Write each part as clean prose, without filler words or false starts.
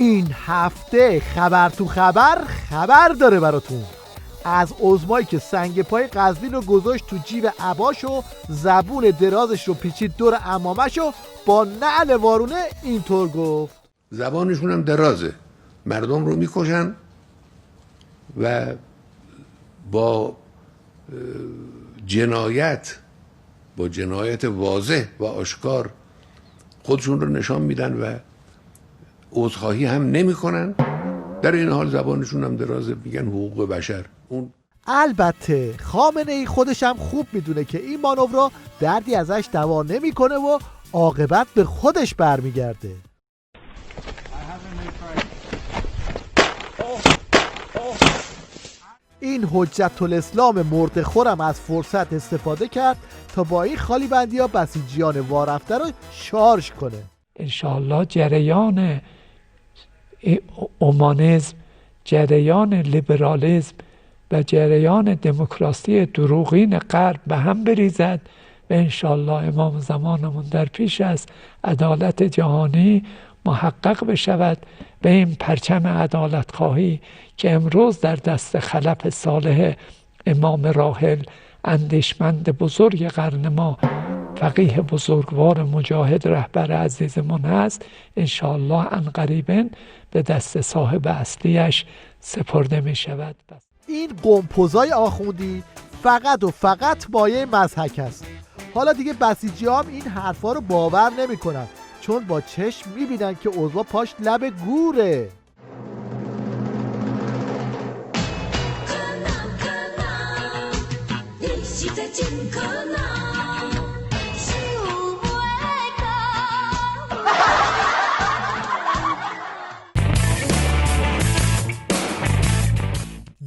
این هفته خبر تو خبر داره براتون. از عظمایی که سنگ پای قزوین رو گذاشت تو جیب عباش و زبون درازش رو پیچید دور عمامش و با نعل وارونه اینطور گفت: زبانشون هم درازه، مردم رو میکشن و با جنایت واضح و آشکار خودشون رو نشان میدن و عذرخواهی هم نمی کنن. در این حال زبانشون هم درازه، میگن حقوق بشر. البته خامنه ای خودش هم خوب میدونه که این مانور دردی ازش دوا نمیکنه و عاقبت به خودش برمیگرده. این حجت الاسلام مرده خورم از فرصت استفاده کرد تا با این خالی بندی ها بسیجیان وارفته رو شارژ کنه. انشاءالله جریان اومانیسم، جریان لیبرالیسم و جریان دموکراسی دروغین غرب به هم بریزد و انشاءالله امام زمانمون در پیش است، عدالت جهانی محقق بشود و این پرچم عدالت خواهی که امروز در دست خلف صالح امام راحل اندیشمند بزرگ قرن ما، فقیه بزرگوار مجاهد رهبر عزیزمون هست، انشاءالله عنقریباً به دست صاحب اصلیش سپرده می شود. این قمپوزای آخوندی فقط و فقط مایه مضحک است. حالا دیگه بسیجی هم این حرفا رو باور نمی کنن، چون با چشم می بینن که عضوا پاش لب گوره.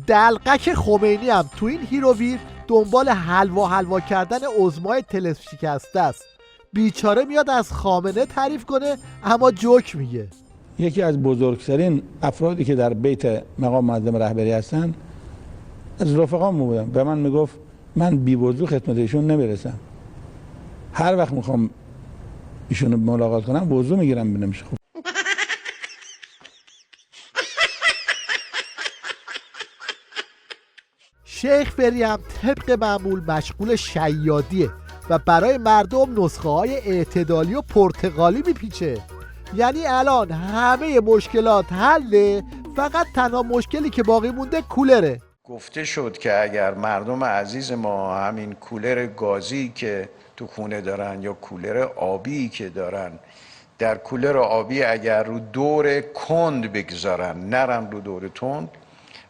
دلقک خمینی هم تو این هیروویر دنبال حلوا کردن عظمای طلسم شکسته است. بیچاره میاد از خامنه تعریف کنه اما جوک میگه. یکی از بزرگترین افرادی که در بیت مقام معظم رهبری هستن از رفقام بودم، به من میگفت من بی وضو خدمت ایشون نمیرسم، هر وقت میخوام ایشونو ملاقات کنم وضو میگیرم بنمشه. خوب شیخ فری هم طبق معمول مشغول شیادیه و برای مردم نسخه های اعتدالی و پرتغالی میپیچه. یعنی الان همه مشکلات حله، فقط تنها مشکلی که باقی مونده کولره. گفته شد که اگر مردم عزیز ما همین کولر گازی که تو خونه دارن یا کولر آبی که دارن، در کولر آبی اگر رو دور کند بگذارن، نرن رو دور تند،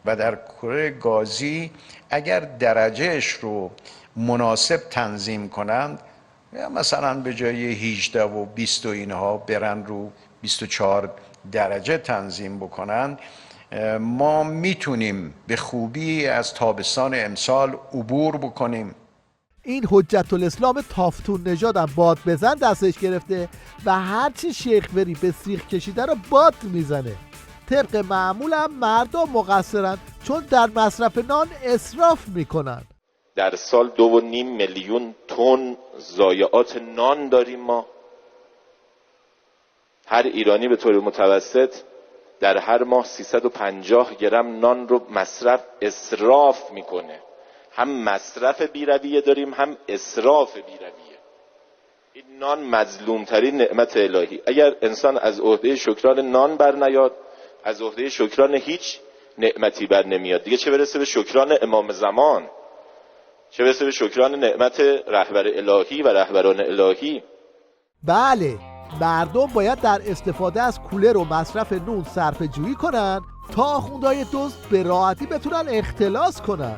و در کولر گازی اگر درجهش رو مناسب تنظیم کنند، مثلا به جای 18 و 20 و اینها برن رو 24 درجه تنظیم بکنن، ما میتونیم به خوبی از تابستان امسال عبور بکنیم. این حجت الاسلام تافتون نژادم باد بزن دستش گرفته و هرچی شیخ فری به سیخ کشیده رو باد میزنه. طبق معمولم مردم مقصرن چون در مصرف نان اسراف میکنن. در سال 2.5 میلیون تن ضایعات نان داریم ما. هر ایرانی به طور متوسط در هر ماه 350 گرم نان رو اسراف میکنه. هم مصرف بی‌رویه داریم، هم اسراف بی‌رویه. این نان مظلومترین نعمت الهی. اگر انسان از عهده شکران نان بر نیاد، از عهده شکران هیچ نعمتی بر نمیاد. دیگه چه برسه به شکران امام زمان، چه برسه به شکران نعمت رهبر الهی و رهبران الهی. بله، مردم باید در استفاده از کولر و مصرف نون صرفه جویی کنن تا آخوندهای دزد به راحتی بتونن اختلاس کنن.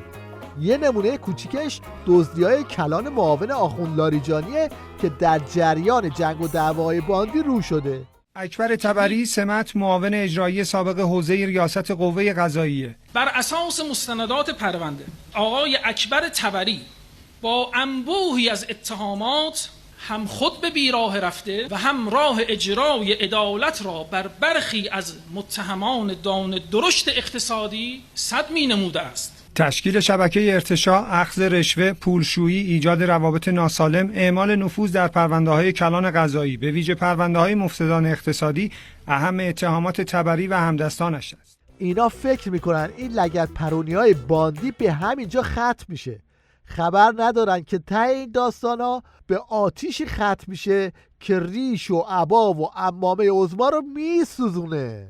یه نمونه کوچیکش دزدی‌های کلان معاون آخوند لاریجانیه که در جریان جنگ و دعوای باندی رو شده. اکبر طبری سمت معاون اجرایی سابق حوزه ریاست قوه قضاییه. بر اساس مستندات پرونده آقای اکبر طبری با انبوهی از اتهامات هم خود به بیراه رفته و هم راه اجرای عدالت را بر برخی از متهمان دان درشت اقتصادی سد می نموده است. تشکیل شبکه ارتشاء، اخذ رشوه، پولشویی، ایجاد روابط ناسالم، اعمال نفوذ در پرونده‌های کلان قضایی، به ویژه پرونده‌های مفسدان اقتصادی اهم اتهامات تبری و همدستانش است. اینا فکر میکنن این لگد پرونی‌های باندی به همینجا ختم میشه. خبر ندارن که ته این داستانا به آتیشی ختم میشه که ریش و عبا و عمامه عظما رو میسوزونه.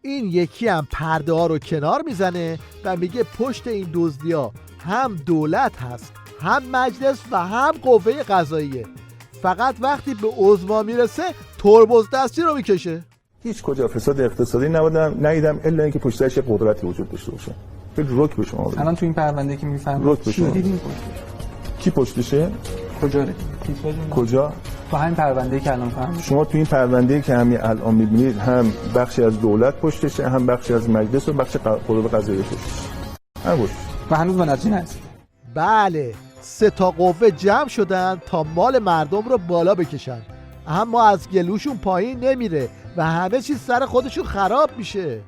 این یکی هم پرده ها رو کنار میزنه و میگه پشت این دزدی‌ها هم دولت هست، هم مجلس و هم قوه قضاییه. فقط وقتی به عظما میرسه ترمز دستی رو میکشه. هیچ کجا فساد اقتصادی ندیدم الا اینکه پشتش قدرتی وجود داشته باشه. خیلی رک به شما. الان تو این پرونده که میفهمید کی پشتشه؟ کجا؟ تو همین پرونده‌ای که الان فهمیدید. شما تو این پرونده‌ای که همین الان می‌بینید هم بخشی از دولت پشتشه، هم بخشی از مجلس و بخش قوه قضاییه پشتشه. همون. و هنوز به نتیجه نرسید. بله، 3 تا قوه جمع شدن تا مال مردم رو بالا بکشن، اما از گلوشون پایین نمیره و همه چیز سر خودشون خراب میشه.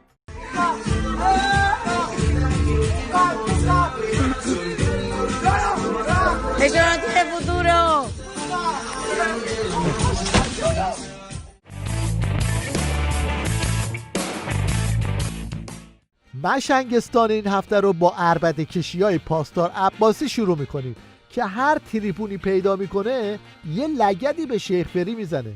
مشنگستان این هفته رو با عربده کشی‌های پاسدار عباسی شروع میکنیم که هر تریبونی پیدا میکنه یه لگدی به شیخ فری میزنه.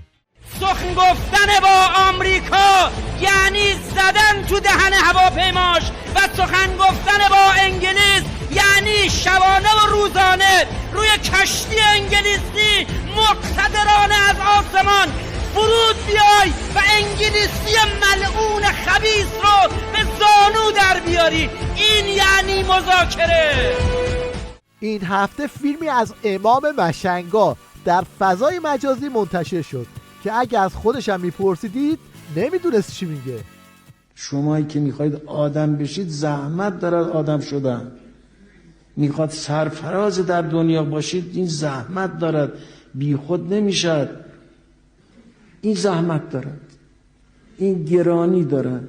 سخن گفتن با آمریکا یعنی زدن تو دهن هواپیماش و سخن گفتن با انگلیس یعنی شبانه و روزانه روی کشتی انگلیسی مقتدرانه از آسمان فرود بیای و انگلیسی ملعون خبیث رو به زانو در بیاری. این یعنی مذاکره. این هفته فیلمی از امام مشنگا در فضای مجازی منتشر شد که اگه از خودش هم میپرسیدید نمیدونست چی میگه. شمایی که میخواید آدم بشید زحمت دارد آدم شدن. میخواد سرفراز در دنیا باشید این زحمت دارد، بی خود نمیشد. این زحمت دارد، این گرانی دارد،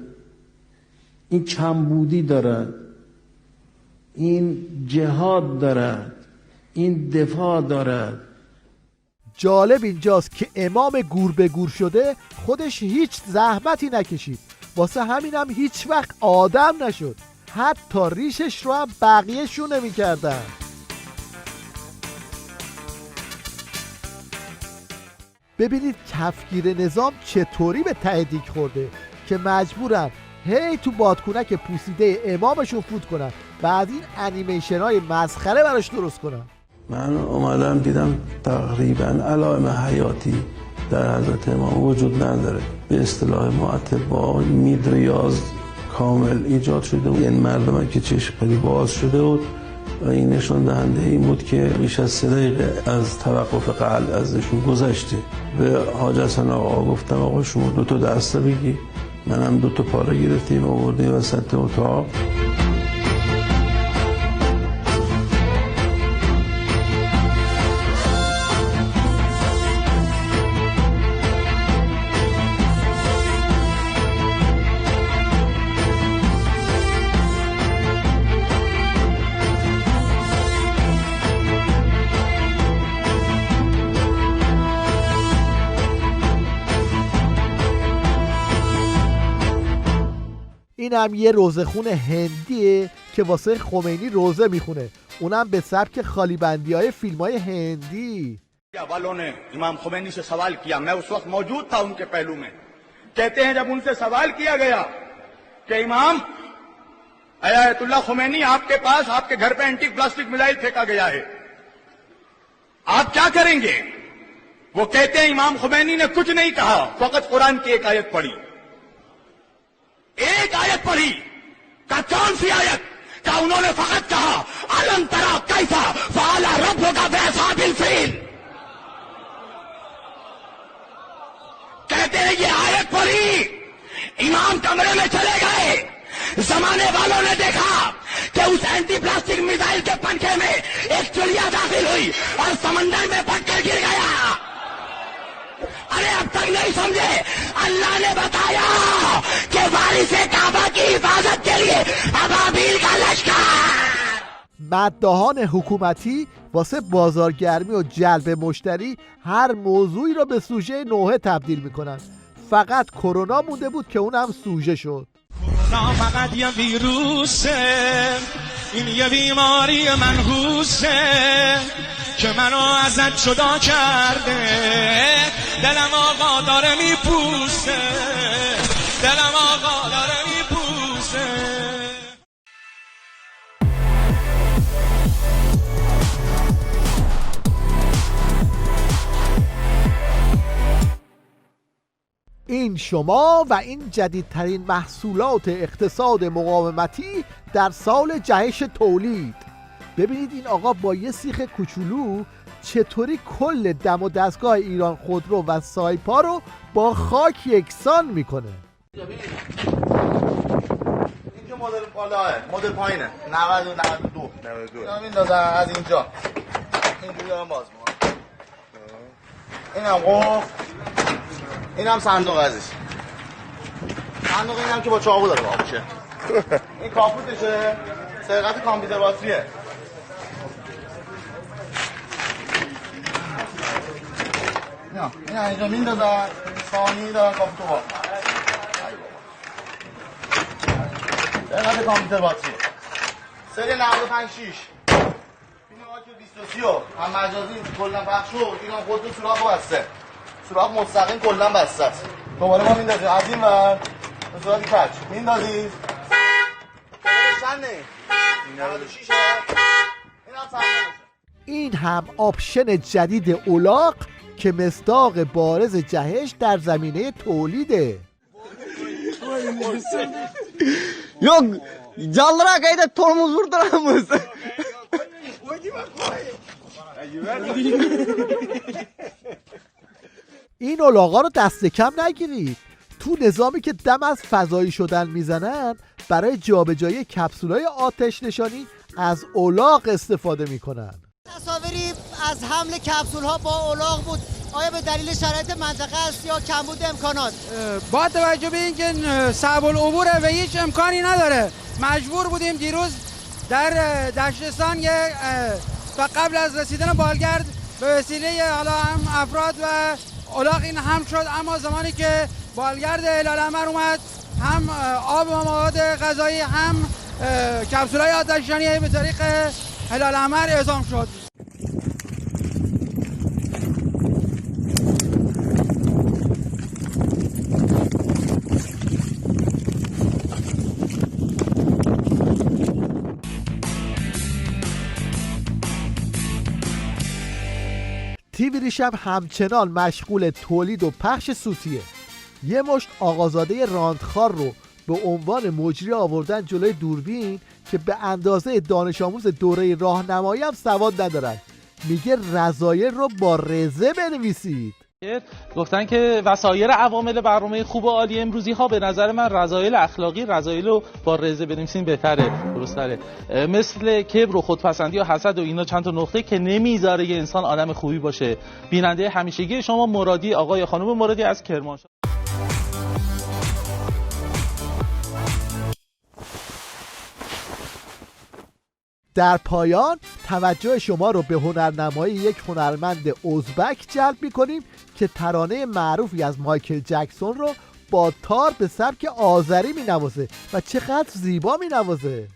این کمبودی دارد، این جهاد دارد، این دفاع دارد. جالب اینجاست که امام گور به گور شده خودش هیچ زحمتی نکشید، واسه همینم هیچ وقت آدم نشد. حتی ریشش رو هم بقیه شونه میکردن. ببینید کفگیر نظام چطوری به ته دیگ خورده که مجبورن هی تو بادکنک پوسیده امامشون فوت کنن و از این انیمیشن های مسخره براش درست کنن. من اومدم دیدم تقریبا علائم حیاتی در حضرت امام وجود نداره. به اصطلاح ما اتباع میدریاز کامل ایجاد شده بود. این مردم که چشم خیلی باز شده بود و این نشان دهنده این بود که بیش از 3 دقیقه از توقف قلب ازشون گذشته. به حاج حسن آقا گفتم آقا شما 2 تا دسته بگی، منم 2 تا پاره گرفتیم آوردیم وسط اتاق. این هم یه روزخون هندیه که واسه خمینی روزه میخونه، اونم به سبک خالی بندی های فیلم های هندی. والوں نے امام خمینی سے سوال کیا، میں اس وقت موجود تھا ان کے پہلو میں. کہتے ہیں جب ان سے سوال کیا گیا کہ امام آیت اللہ خمینی آپ کے پاس آپ کے گھر پہ اینٹی پلاسٹک میزائل پھینکا گیا ہے، آپ کیا کریں گے؟ وہ کہتے ہیں امام خمینی نے کچھ نہیں کہا، فقط قرآن کی ایک آیت پڑھی. ایک آیت پڑھی کا کون سی آیت؟ کا انہوں نے فقط کہا الم تری کیف فعل ربک باصحاب الفیل. کہتے ہیں یہ آیت پڑھی، امام کمرے میں چلے گئے، زمانے والوں نے دیکھا کہ اس اینٹی پلاسٹک میزائل کے پنکھے میں ایک چڑیا داخل ہوئی اور سمندر میں پھٹ کر گر گیا. ارے اب تک نہیں سمجھے؟ اللہ نے بتایا کہ وارث کعبہ کی حفاظت کے لیے ابابیل کا لشکر. مداحان حکومتی واسه بازارگرمی و جلب مشتری هر موضوعی رو به سوژه نوحه تبدیل میکنن. فقط کرونا مونده بود که اونم سوژه شد. کرونا فقط یه ویروسه، این یه بیماری منحوسه که منو ازت جدا کرده، دلم آقا داره میپوسه، دلم آقا داره میپوسه. این شما و این جدیدترین محصولات اقتصاد مقاومتی در سال جهش تولید. ببینید این آقا با یه سیخ کوچولو چطوری کل دم و دستگاه ایران خودرو و سایپا رو با خاک یکسان میکنه. این که مدل بالاه، مدل پایینه، 90 و 92 اینا میندازن از اینجا اینجوری دارم باز میکنم. اینم قفل، اینم صندوق ازش، صندوق اینم که با چاقو داره باز میشه. این کاپوتشه، سرقت کامپیوتر باتریه. این اینجا میندازن، ثانی دارن کاپوتو باز. سرقت کامپیوتر باتریه. سری 95-6 این آقا که 22 هم مجازی کلا پخش شد. اینا خودتون سوراخ بسته، سوراخ مستقیم کلا بسته است. دوباره ما میندازیم از این ور به صورت کج میندازید. این هم آپشن جدید اولاغ که مصداق بارز جهش در زمینه تولیده. Yok, canlıra kayda tormuz vurduramız. این اولاغا رو دست کم نگیرید. تو نظامی که دم از فضایی شدن میزنن برای جابجایی کپسولای آتش نشانی از اولاغ استفاده میکنن. تصاویری از حمل کپسول ها با اولاغ بود. آیا به دلیل شرایط منطقه است یا کمبود امکانات؟ با توجه به اینکه صعب العبوره و هیچ امکانی نداره مجبور بودیم دیروز در دشتستان و قبل از رسیدن بالگرد به وسیله حالا هم افراد و اولاغ این هم شد، اما زمانی که بالگرد هلال احمر اومد هم آب و مواد غذایی هم کپسولای آتش نشانی به طریق هلال احمر اعزام شد. تیوی ریشم همچنان مشغول تولید و پخش سوتیه. یه مشت آقازاده راندخار رو به عنوان مجری آوردن جلوی دوربین که به اندازه دانش آموز دوره راهنمایی هم سواد ندارن. میگه رذایل رو با رزه بنویسید. گفتن که وسایر عوامل برنامه خوب و عالی امروزی ها به نظر من رذایل اخلاقی، رذایل رو با رزه بنویسین بهتره، درستره. مثل کبر و خودپسندی و حسد و اینا چند تا نقطه که نمیذاره یه انسان آدم خوبی باشه. بیننده همیشگی شما مرادی، آقای خانم مرادی از کرمانشاه. در پایان توجه شما رو به هنرنمایی یک هنرمند ازبک جلب می‌کنیم که ترانه معروفی از مایکل جکسون رو با تار به سبک آذری می‌نوازه و چقدر زیبا می‌نوازه.